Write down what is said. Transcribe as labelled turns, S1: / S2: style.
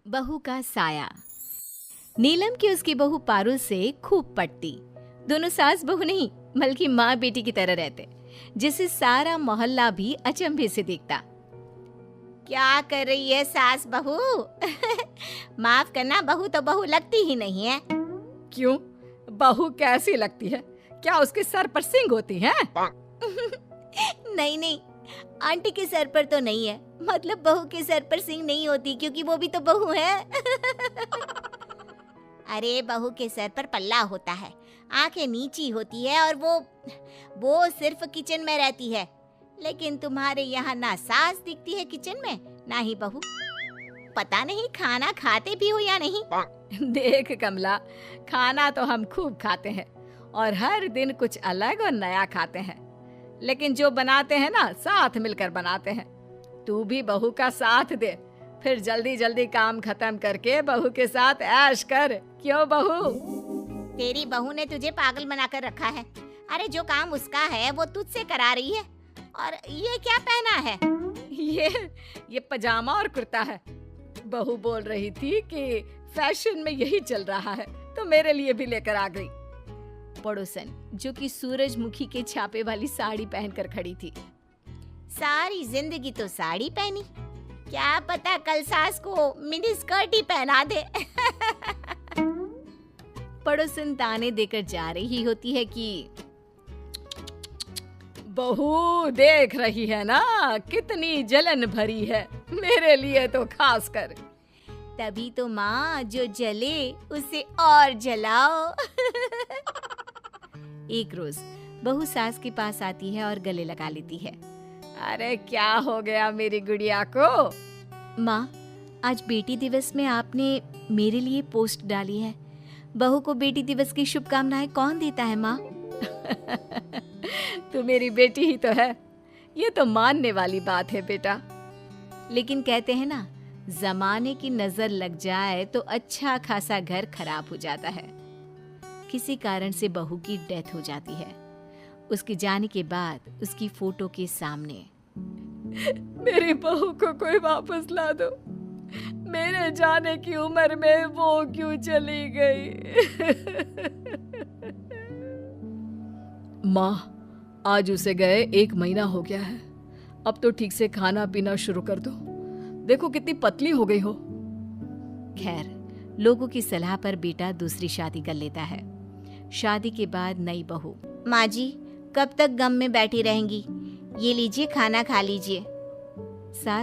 S1: बहू का साया। नीलम की उसकी बहू पारुल से खूब पटती। दोनों सास बहू नहीं बल्कि माँ बेटी की तरह रहते, जिसे सारा मोहल्ला भी अचंभे से देखता। क्या कर रही है सास बहू? माफ करना, बहू तो बहू लगती ही नहीं है।
S2: क्यों? बहू कैसी लगती है? क्या उसके सर पर सींग होती हैं?
S1: नहीं नहीं, आंटी के सर पर तो नहीं है, मतलब बहू के सर पर सींग नहीं होती क्योंकि वो भी तो बहू है। अरे बहू के सर पर पल्ला होता है, आंखें नीची होती है और वो सिर्फ किचन में रहती है। लेकिन तुम्हारे यहाँ ना सास दिखती है किचन में, ना ही बहू। पता नहीं खाना खाते भी हो या नहीं।
S2: देख कमला, खाना तो हम खूब खाते हैं और हर दिन कुछ अलग और नया खाते हैं, लेकिन जो बनाते हैं ना साथ मिलकर बनाते हैं। तू भी बहू का साथ दे, फिर जल्दी जल्दी काम खत्म करके बहू के साथ ऐश कर। क्यों बहू?
S1: तेरी बहू ने तुझे पागल बनाकर रखा है। अरे जो काम उसका है वो तुझसे करा रही है। और ये क्या पहना है?
S2: ये पजामा और कुर्ता है। बहू बोल रही थी कि फैशन में यही चल रहा है, तो मेरे लिए भी लेकर आ गई।
S1: पड़ोसन, जो कि सूरजमुखी के छापे वाली साड़ी पहनकर खड़ी थी। सारी जिंदगी तो साड़ी पहनी, क्या पता कल सास को मिनी स्कर्ट ही पहना दे। पड़ोसन ताने देकर जा रही होती है कि
S2: बहू देख रही है ना कितनी जलन भरी है, मेरे लिए तो खास कर।
S1: तभी तो माँ, जो जले उसे और जलाओ। एक रोज बहू सास के पास आती है और गले लगा लेती है।
S2: अरे क्या हो गया मेरी गुड़िया को?
S1: माँ, आज बेटी दिवस में आपने मेरे लिए पोस्ट डाली है। बहू को बेटी दिवस की शुभकामनाएं कौन देता है माँ?
S2: तू मेरी बेटी ही तो है, ये तो मानने वाली बात है बेटा।
S1: लेकिन कहते हैं ना, जमाने की नजर लग जाए तो अच्छा खासा घर खराब हो जाता है। किसी कारण से बहू की डेथ हो जाती है। उसके जाने के बाद उसकी फोटो के सामने,
S2: मेरी बहू को कोई वापस ला दो, मेरे जाने की उम्र में वो क्यों चली गई? माँ, आज उसे गए 1 महीना हो गया है। अब तो ठीक से खाना पीना शुरू कर दो, देखो कितनी पतली हो गई हो।
S1: खैर, लोगों की सलाह पर बेटा दूसरी शादी कर लेता है। शादी के बाद नई बहू, माँ जी कब तक गम में बैठी रहेंगी, ये लीजिए खाना खा लीजिए। सास